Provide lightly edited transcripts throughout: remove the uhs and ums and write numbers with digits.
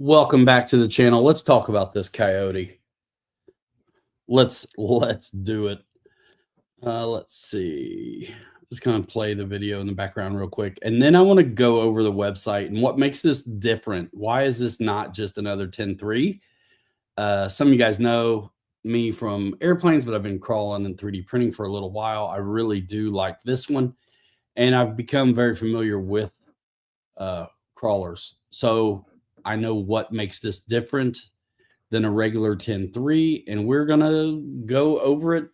Welcome back to the channel. Let's talk about this coyote. Let's do it. Let's see. Just gonna play the video in the background real quick, and then I want to go over the website and what makes this different. Why is this not just another 10.3? Some of you guys know me from airplanes, but I've been crawling and 3D printing for a little while. I really do like this one, and I've become very familiar with crawlers. So I know what makes this different than a regular 10.3, and we're gonna go over it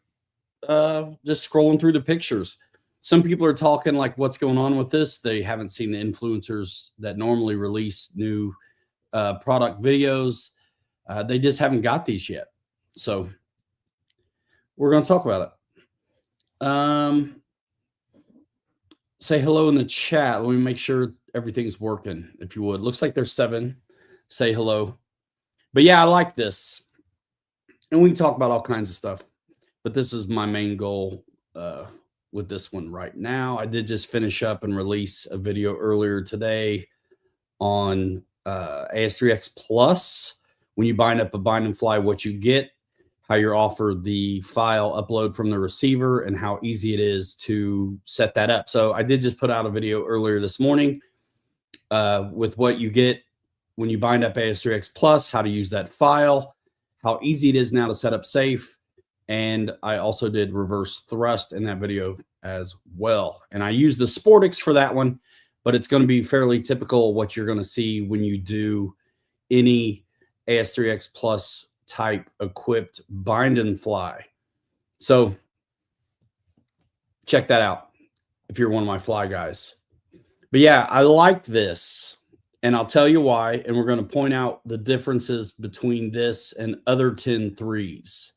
just scrolling through the pictures. Some people are talking like, what's going on with this? They haven't seen the influencers that normally release new product videos. They just haven't got these yet. So we're going to talk about it. Say hello in the chat. Let me make sure everything's working, if you would. Looks like there's 7. Say hello. But yeah, I like this. And we can talk about all kinds of stuff. But this is my main goal with this one right now. I did just finish up and release a video earlier today on AS3X Plus. When you bind up a bind and fly, what you get, how you're offered the file upload from the receiver, and how easy it is to set that up. So I did just put out a video earlier this morning with what you get when you bind up AS3X Plus, how to use that file, how easy it is now to set up safe. And I also did reverse thrust in that video as well. And I used the Sportix for that one, but it's going to be fairly typical what you're going to see when you do any AS3X Plus type equipped bind and fly. So check that out if you're one of my fly guys. But yeah, I like this, and I'll tell you why. And we're going to point out the differences between this and other 10.3s.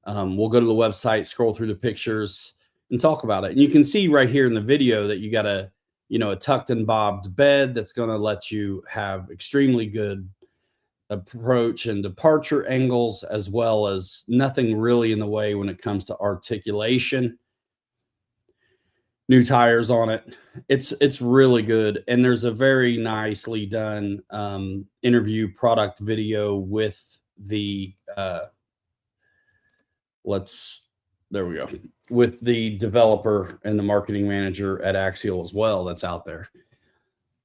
We'll go to the website, scroll through the pictures, and talk about it. And you can see right here in the video that you got a tucked and bobbed bed that's going to let you have extremely good approach and departure angles, as well as nothing really in the way when it comes to articulation. New tires on it. It's really good. And there's a very nicely done interview product video with the there we go, with the developer and the marketing manager at Axial as well, that's out there,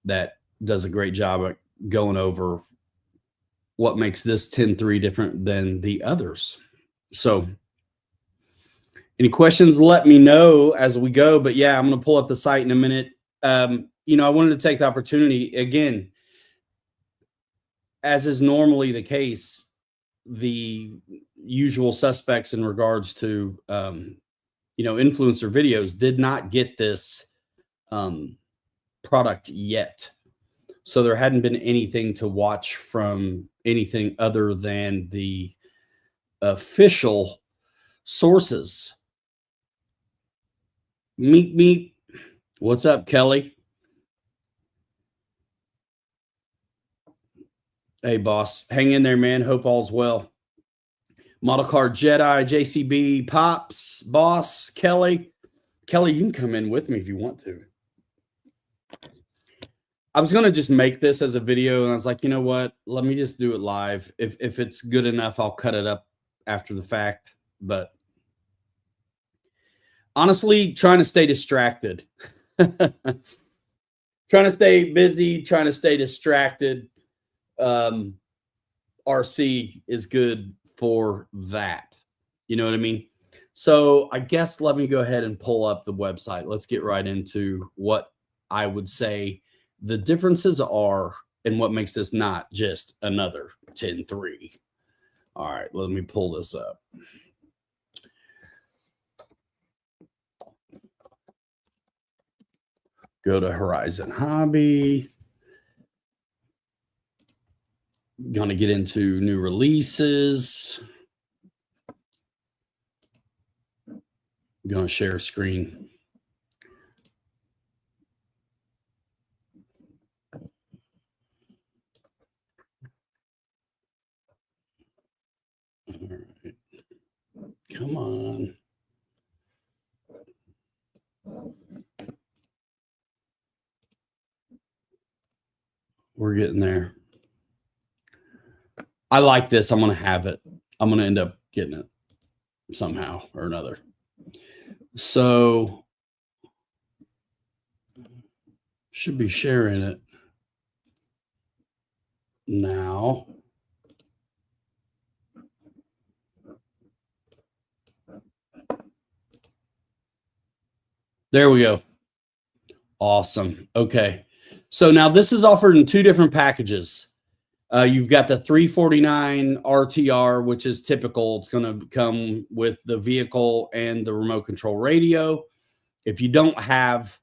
that does a great job at going over what makes this 10.3 different than the others. So any questions, let me know as we go. But yeah, I'm going to pull up the site in a minute. I wanted to take the opportunity again, as is normally the case, the usual suspects in regards to influencer videos did not get this product yet. So there hadn't been anything to watch from anything other than the official sources. Meep. What's up, Kelly? Hey, boss. Hang in there, man. Hope all's well. Model Car Jedi, JCB, Pops, Boss, Kelly. Kelly, you can come in with me if you want to. I was going to just make this as a video, and I was like, you know what? Let me just do it live. If it's good enough, I'll cut it up after the fact. But honestly, trying to stay distracted. Trying to stay busy, trying to stay distracted. RC is good for that. You know what I mean? So I guess let me go ahead and pull up the website. Let's get right into what I would say the differences are and what makes this not just another 10.3. All right, let me pull this up. Go to Horizon Hobby. Going to get into new releases. Going to share a screen. All right. Come on. We're getting there. I like this. I'm going to have it. I'm going to end up getting it somehow or another. So should be sharing it now. There we go. Awesome. Okay. So now this is offered in two different packages. You've got the $349 RTR, which is typical. It's going to come with the vehicle and the remote control radio. If you don't have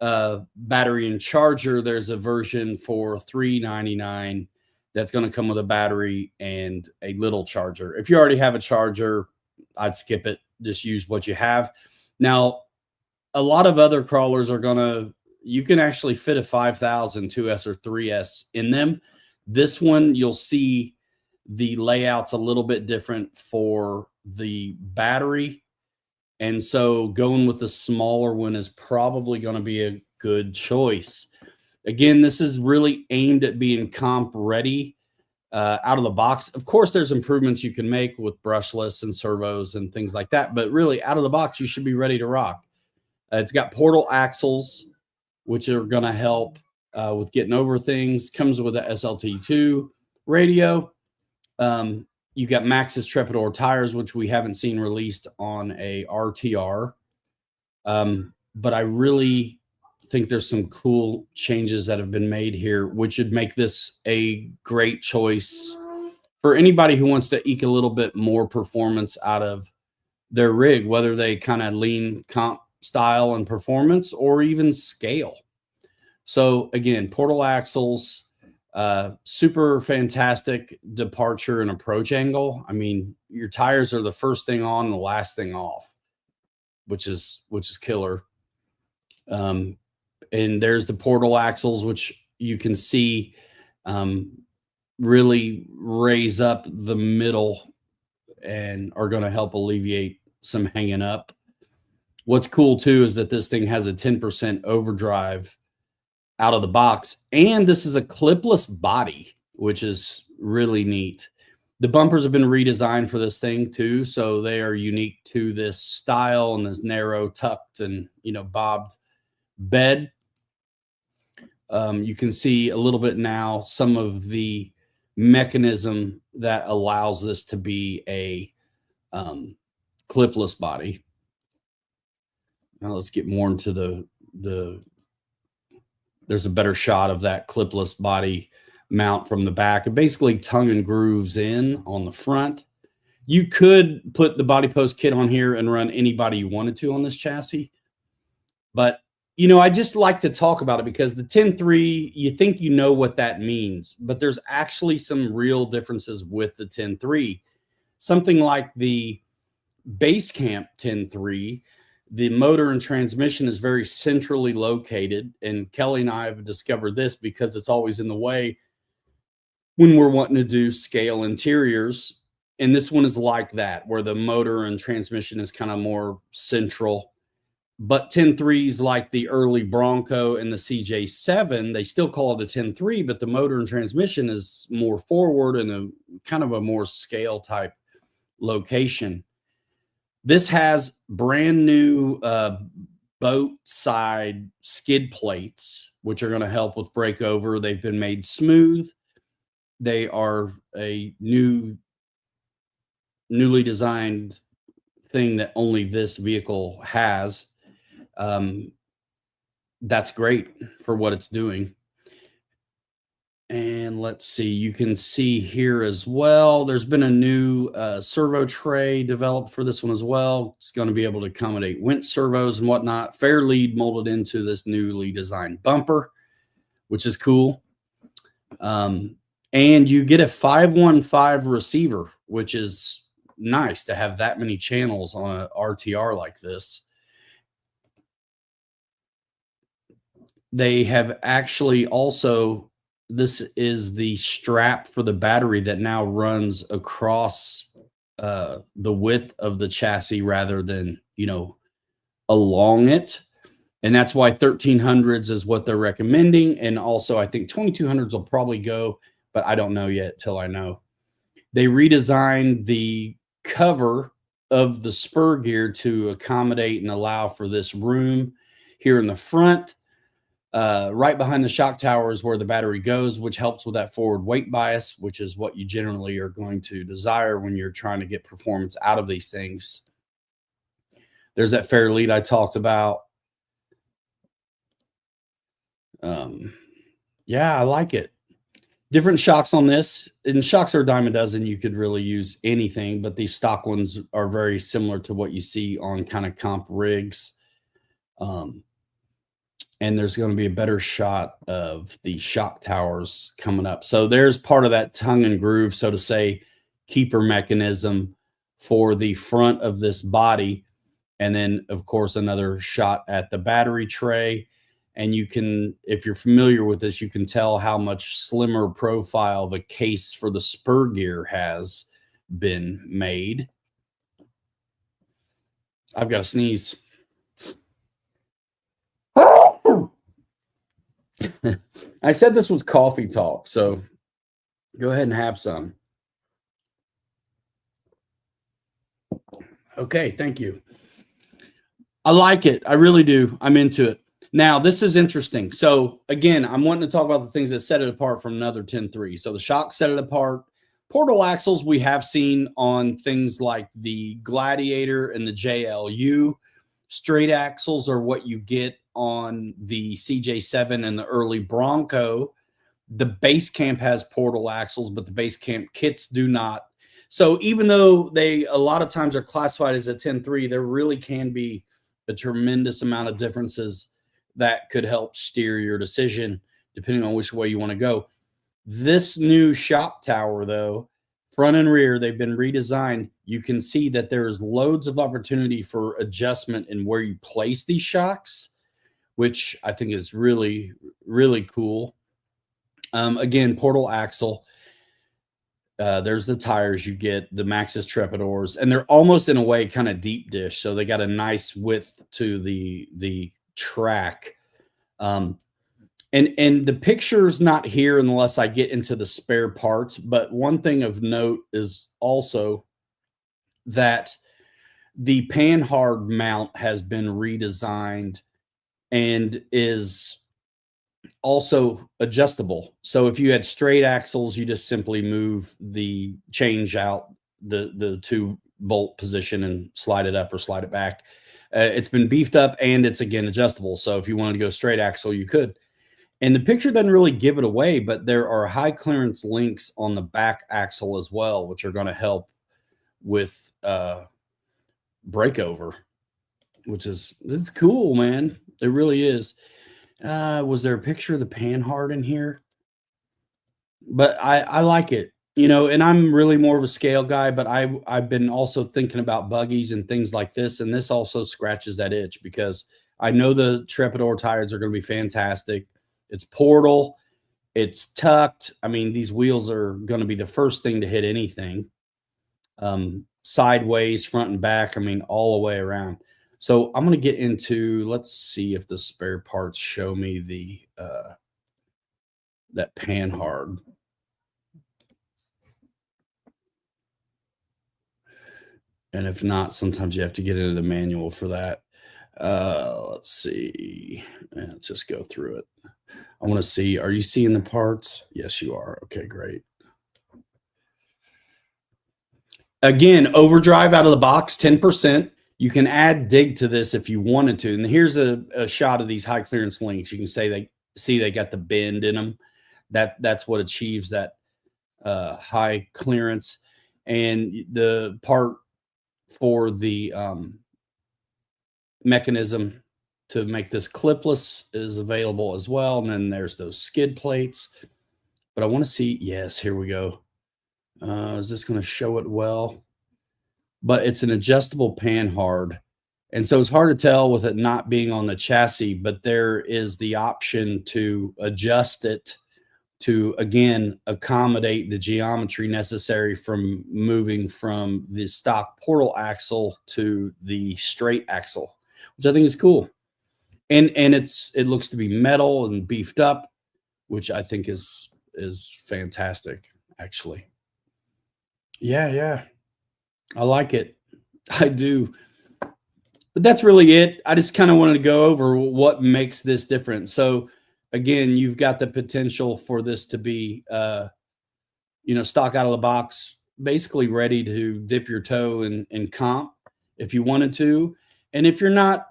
battery and charger, there's a version for $399 that's going to come with a battery and a little charger. If you already have a charger, I'd skip it. Just use what you have. Now, a lot of other crawlers are going to, you can actually fit a 5000 2S or 3S in them. This one, you'll see the layout's a little bit different for the battery. And so going with the smaller one is probably going to be a good choice. Again, this is really aimed at being comp ready out of the box. Of course, there's improvements you can make with brushless and servos and things like that. But really, out of the box, you should be ready to rock. It's got portal axles, which are going to help with getting over things. Comes with a SLT2 radio. You got Maxxis Trepidor tires, which we haven't seen released on a RTR. But I really think there's some cool changes that have been made here, which would make this a great choice for anybody who wants to eke a little bit more performance out of their rig, whether they kind of lean comp style and performance or even scale. So again, portal axles, super fantastic departure and approach angle. I mean, your tires are the first thing on and the last thing off, which is killer. And there's the portal axles, which you can see really raise up the middle and are going to help alleviate some hanging up. What's cool too is that this thing has a 10% overdrive out of the box, and this is a clipless body, which is really neat. The bumpers have been redesigned for this thing too, so they are unique to this style and this narrow, tucked, and bobbed bed. You can see a little bit now some of the mechanism that allows this to be a clipless body. Now let's get more into the there's a better shot of that clipless body mount from the back. It basically tongue and grooves in on the front. You could put the body post kit on here and run anybody you wanted to on this chassis. But, I just like to talk about it because the 10.3, you think you know what that means, but there's actually some real differences with the 10.3. Something like the Basecamp 10.3, the motor and transmission is very centrally located. And Kelly and I have discovered this because it's always in the way when we're wanting to do scale interiors. And this one is like that, where the motor and transmission is kind of more central. But 10.3s like the early Bronco and the CJ7, they still call it a 10.3, but the motor and transmission is more forward and a kind of a more scale type location. This has brand new boat side skid plates, which are going to help with breakover. They've been made smooth. They are a newly designed thing that only this vehicle has. That's great for what it's doing. And let's see, you can see here as well, there's been a new servo tray developed for this one as well. It's going to be able to accommodate winch servos and whatnot. Fair lead molded into this newly designed bumper, which is cool. And you get a 515 receiver, which is nice to have that many channels on an RTR like this. They have actually also, this is the strap for the battery that now runs across the width of the chassis rather than, along it. And that's why 1300s is what they're recommending. And also I think 2200s will probably go, but I don't know yet till I know. They redesigned the cover of the spur gear to accommodate and allow for this room here in the front. Right behind the shock tower is where the battery goes, which helps with that forward weight bias, which is what you generally are going to desire when you're trying to get performance out of these things. There's that fair lead I talked about. Yeah, I like it. Different shocks on this, and shocks are a dime a dozen. You could really use anything, but these stock ones are very similar to what you see on kind of comp rigs. And there's going to be a better shot of the shock towers coming up. So there's part of that tongue and groove, so to say, keeper mechanism for the front of this body. And then, of course, another shot at the battery tray. And you can, if you're familiar with this, you can tell how much slimmer profile the case for the spur gear has been made. I've got to sneeze. I said this was coffee talk, so go ahead and have some. Okay, thank you. I like it. I really do. I'm into it. Now, this is interesting. So, again, I'm wanting to talk about the things that set it apart from another 10.3. So, the shock set it apart. Portal axles we have seen on things like the Gladiator and the JLU. Straight axles are what you get on the CJ7 and the early Bronco. The base camp has portal axles, but the base camp kits do not. So even though they a lot of times are classified as a 10.3, there really can be a tremendous amount of differences that could help steer your decision depending on which way you want to go. This new shop tower, though, front and rear, they've been redesigned. You can see that there's loads of opportunity for adjustment in where you place these shocks, which I think is really, really cool. Again, portal axle. There's the tires you get, the Maxxis Trepidors, and they're almost in a way kind of deep dish. So they got a nice width to the track. And the picture's not here unless I get into the spare parts. But one thing of note is also that the panhard mount has been redesigned and is also adjustable. So if you had straight axles, you just simply move the change out the 2-bolt position and slide it up or slide it back. It's been beefed up and it's again adjustable. So if you wanted to go straight axle, you could. And the picture doesn't really give it away, but there are high clearance links on the back axle as well, which are going to help with breakover, which it's cool, man. It really is. Was there a picture of the panhard in here? But I like it, and I'm really more of a scale guy, but I've been also thinking about buggies and things like this. And this also scratches that itch because I know the Trepidor tires are going to be fantastic. It's portal. It's tucked. I mean, these wheels are going to be the first thing to hit anything. Sideways, front and back. I mean, all the way around. So I'm going to get into, let's see if the spare parts show me the that panhard. And if not, sometimes you have to get into the manual for that. Let's see. Let's just go through it. I want to see, are you seeing the parts? Yes, you are. Okay, great. Again, overdrive out of the box, 10%. You can add dig to this if you wanted to. And here's a shot of these high clearance links. You can see they got the bend in them. That's what achieves that high clearance. And the part for the mechanism to make this clipless is available as well. And then there's those skid plates. But I want to see, yes, here we go. Is this going to show it well? But it's an adjustable panhard. And so it's hard to tell with it not being on the chassis, but there is the option to adjust it to, again, accommodate the geometry necessary from moving from the stock portal axle to the straight axle, which I think is cool. And it looks to be metal and beefed up, which I think is fantastic, actually. Yeah. I like it. I do. But that's really it. I just kind of wanted to go over what makes this different. So again, you've got the potential for this to be stock out of the box, basically ready to dip your toe in comp if you wanted to. And if you're not,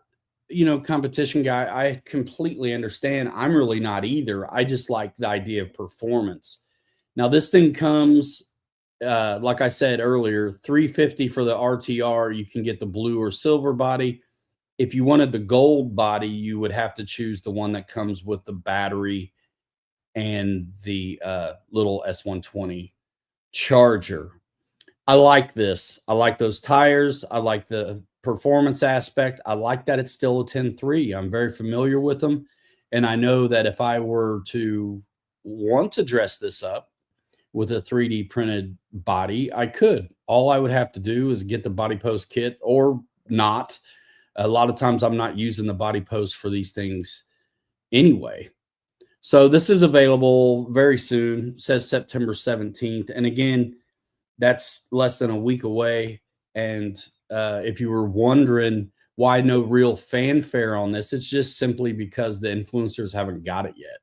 competition guy, I completely understand. I'm really not either. I just like the idea of performance. Now this thing comes, like I said earlier, 350 for the RTR. You can get the blue or silver body. If you wanted the gold body, you would have to choose the one that comes with the battery and the little S120 charger. I like this. I like those tires. I like the performance aspect. I like that it's still a 10.3. I'm very familiar with them. And I know that if I were to want to dress this up with a 3D printed body, I could. All I would have to do is get the body post kit or not. A lot of times I'm not using the body post for these things anyway. So this is available very soon. It says September 17th. And again, that's less than a week away. And if you were wondering why no real fanfare on this, it's just simply because the influencers haven't got it yet.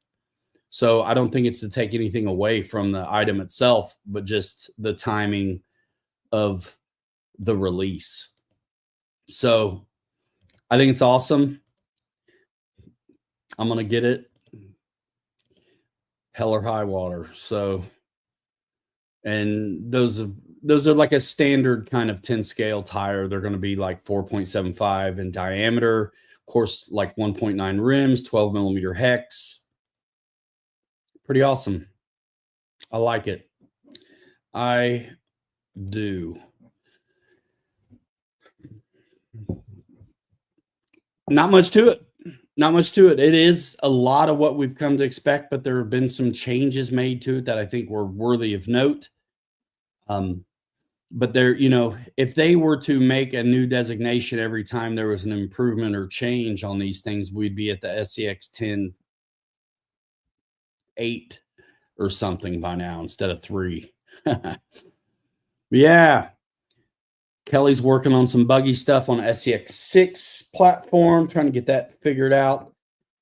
So I don't think it's to take anything away from the item itself, but just the timing of the release. So I think it's awesome. I'm going to get it hell or high water. So, and those are like a standard kind of 10 scale tire. They're going to be like 4.75 in diameter, of course, like 1.9 rims, 12 millimeter hex. Pretty awesome. I like it. I do. Not much to it. Not much to it. It is a lot of what we've come to expect, but there have been some changes made to it that I think were worthy of note. But there, if they were to make a new designation every time there was an improvement or change on these things, we'd be at the SCX10ii or something by now instead of 3. Yeah. Kelly's working on some buggy stuff on SCX6 platform, trying to get that figured out.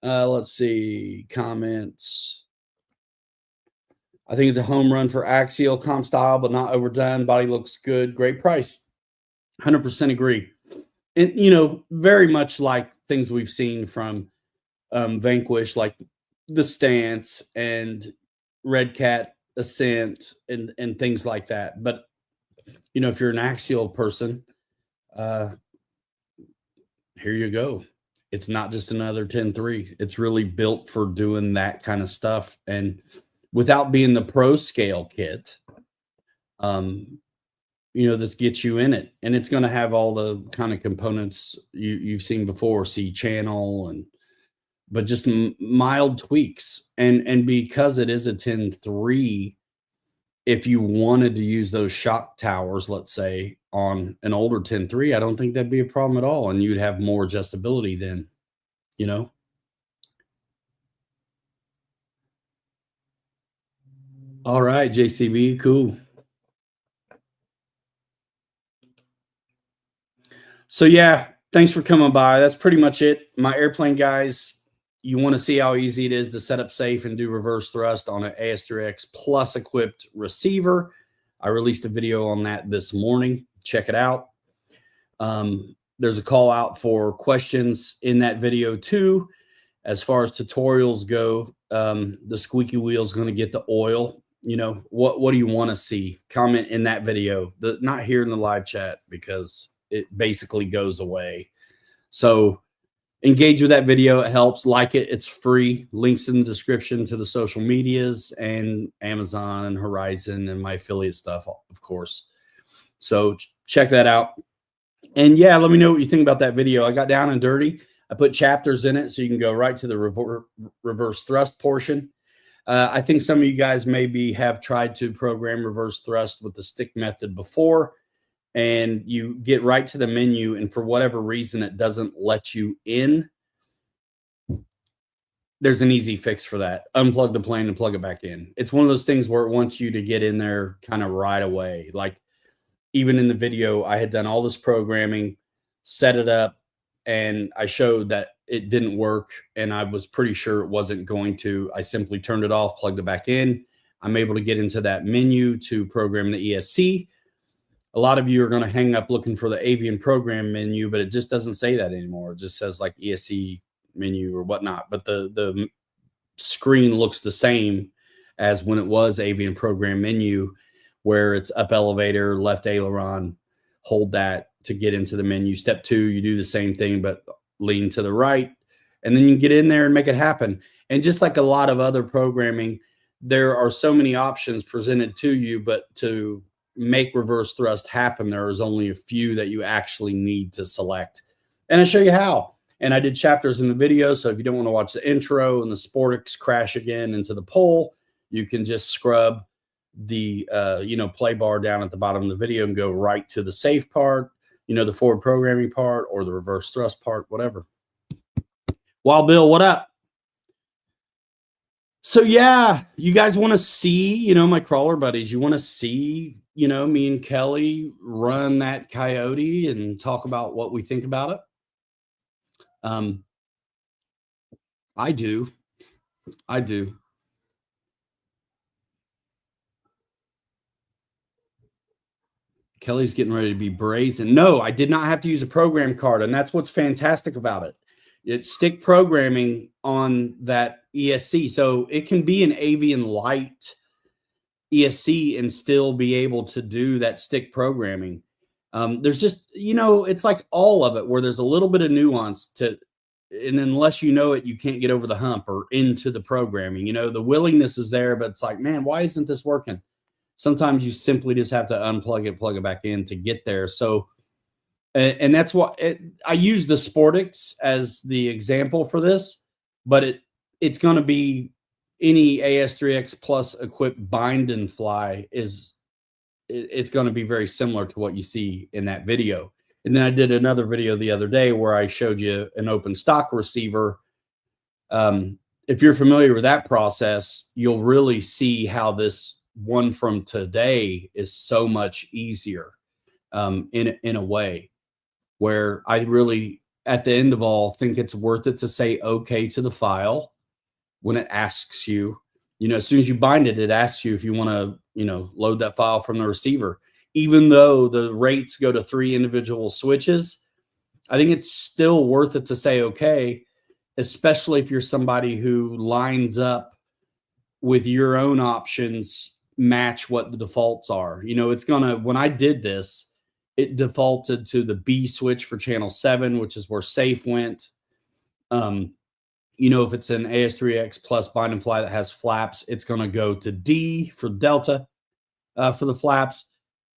Let's see, comments. I think it's a home run for Axial comp style, but not overdone. Body looks good. Great price. 100% agree. And, very much like things we've seen from Vanquish, like the Stance and Red Cat Ascent and things like that. But, if you're an Axial person, here you go. It's not just another 10.3. It's really built for doing that kind of stuff. And without being the pro scale kit, this gets you in it. And it's going to have all the kind of components you've seen before, C channel, but just mild tweaks. And because it is a 10.3, if you wanted to use those shock towers, let's say, on an older 10.3, I don't think that'd be a problem at all. And you'd have more adjustability then, All right, JCB, cool. So yeah, thanks for coming by. That's pretty much it. My airplane guys, you want to see how easy it is to set up safe and do reverse thrust on an AS3X Plus equipped receiver. I released a video on that this morning. Check it out. There's a call out for questions in that video too. As far as tutorials go, the squeaky wheel is going to get the oil. What do you want to see? Comment in that video. Not here in the live chat because it basically goes away. So engage with that video. It helps. Like it. It's free. Links in the description to the social medias and Amazon and Horizon and my affiliate stuff, of course. So check that out. And yeah, let me know what you think about that video. I got down and dirty. I put chapters in it so you can go right to the reverse thrust portion. I think some of you guys maybe have tried to program reverse thrust with the stick method before, and you get right to the menu, and for whatever reason, it doesn't let you in. There's an easy fix for that. Unplug the plane and plug it back in. It's one of those things where it wants you to get in there kind of right away. Like even in the video, I had done all this programming, set it up, and I showed that it didn't work. And I was pretty sure it wasn't going to. I simply turned it off, plugged it back in. I'm able to get into that menu to program the ESC. A lot of you are going to hang up looking for the avian program menu, but it just doesn't say that anymore. It just says like ESC menu or whatnot. But the screen looks the same as when it was avian program menu, where it's up elevator, left aileron, hold that to get into the menu. Step 2, you do the same thing, but lean to the right, and then you get in there and make it happen. And just like a lot of other programming, there are so many options presented to you, but to make reverse thrust happen, there is only a few that you actually need to select. And I show you how. And I did chapters in the video. So if you don't want to watch the intro and the Sportix crash again into the pole, you can just scrub the play bar down at the bottom of the video and go right to the safe part, the forward programming part or the reverse thrust part, whatever. Wild Bill, what up? So yeah, you guys want to see, my crawler buddies, you want to see, me and Kelly run that Coyote and talk about what we think about it. I do. Kelly's getting ready to be brazen. No, I did not have to use a program card. And that's what's fantastic about it. It's stick programming on that ESC. So it can be an Avian Light ESC and still be able to do that stick programming. There's just, it's like all of it where there's a little bit of nuance to, and unless you know it, you can't get over the hump or into the programming. The willingness is there, but it's like, man, why isn't this working? Sometimes you simply just have to unplug it, plug it back in to get there. So, and that's what I use the Sportix as the example for this, but it's going to be any AS3X Plus equipped bind and fly it's going to be very similar to what you see in that video. And then I did another video the other day where I showed you an open stock receiver. If you're familiar with that process, you'll really see how this one from today is so much easier in a way where I really, at the end of all, think it's worth it to say okay to the file when it asks you, as soon as you bind it, it asks you if you want to, load that file from the receiver. Even though the rates go to 3 individual switches, I think it's still worth it to say okay, especially if you're somebody who lines up with your own options match what the defaults are. It's gonna, when I did this, it defaulted to the B switch for channel 7, which is where safe went. If it's an AS3X Plus bind and fly that has flaps, it's going to go to D for Delta for the flaps,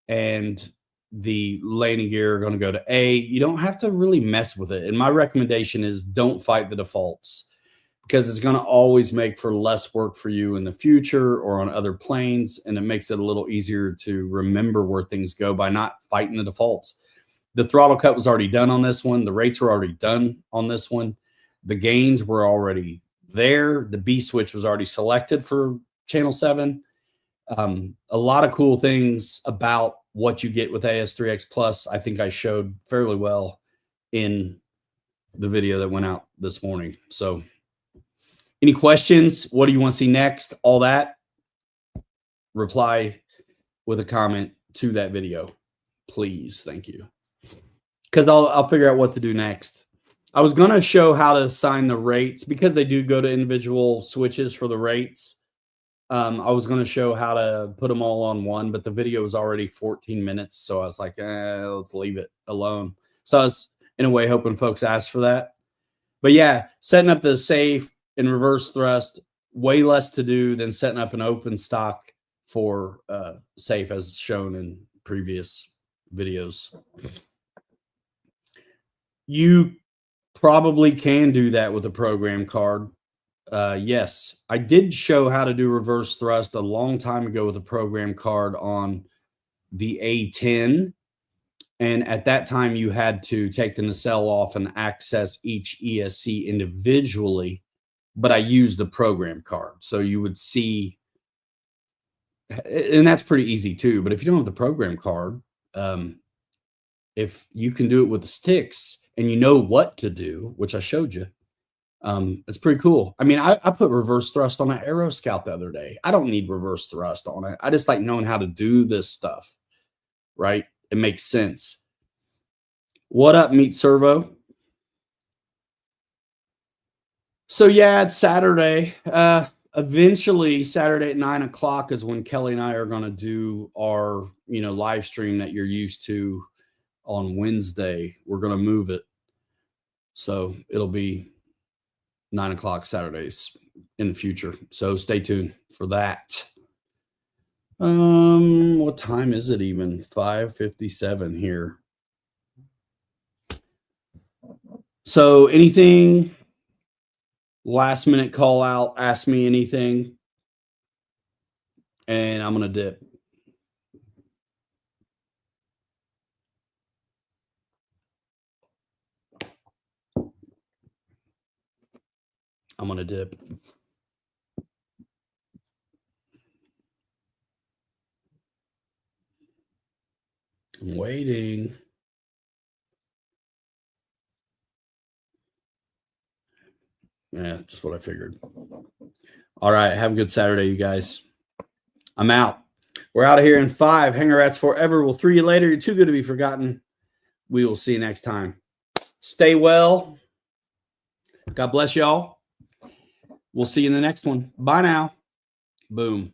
and the landing gear are going to go to A. You don't have to really mess with it. And my recommendation is don't fight the defaults, because it's going to always make for less work for you in the future or on other planes. And it makes it a little easier to remember where things go by not fighting the defaults. The throttle cut was already done on this one. The rates were already done on this one. The gains were already there. The B switch was already selected for channel 7. A lot of cool things about what you get with AS3X Plus, I think I showed fairly well in the video that went out this morning. So any questions? What do you want to see next? All that, reply with a comment to that video, please. Thank you. Because I'll figure out what to do next. I was going to show how to assign the rates, because they do go to individual switches for the rates. I was going to show how to put them all on one, but the video was already 14 minutes. So I was like, let's leave it alone. So I was, in a way, hoping folks asked for that. But yeah, setting up the safe and reverse thrust, way less to do than setting up an open stock for safe, as shown in previous videos. You probably can do that with a program card. Yes, I did show how to do reverse thrust a long time ago with a program card on the A10. And at that time, you had to take the nacelle off and access each ESC individually. But I used the program card. So you would see, and that's pretty easy too. But if you don't have the program card, if you can do it with the sticks and you know what to do, which I showed you, it's pretty cool. I mean, I put reverse thrust on an Aero Scout the other day. I don't need reverse thrust on it. I just like knowing how to do this stuff, right? It makes sense. What up, Meat Servo? So yeah, it's Saturday. Eventually Saturday at 9 o'clock is when Kelly and I are going to do our, live stream that you're used to on Wednesday. We're going to move it. So it'll be 9 o'clock Saturdays in the future. So stay tuned for that. What time is it even? 5:57 here. So anything, last minute call out, ask me anything, and I'm going to dip. I'm going to dip. I'm waiting. Yeah, that's what I figured. All right. Have a good Saturday, you guys. I'm out. We're out of here in 5. Hanger Rats forever. We'll 3 you later. You're too good to be forgotten. We will see you next time. Stay well. God bless y'all. We'll see you in the next one. Bye now. Boom.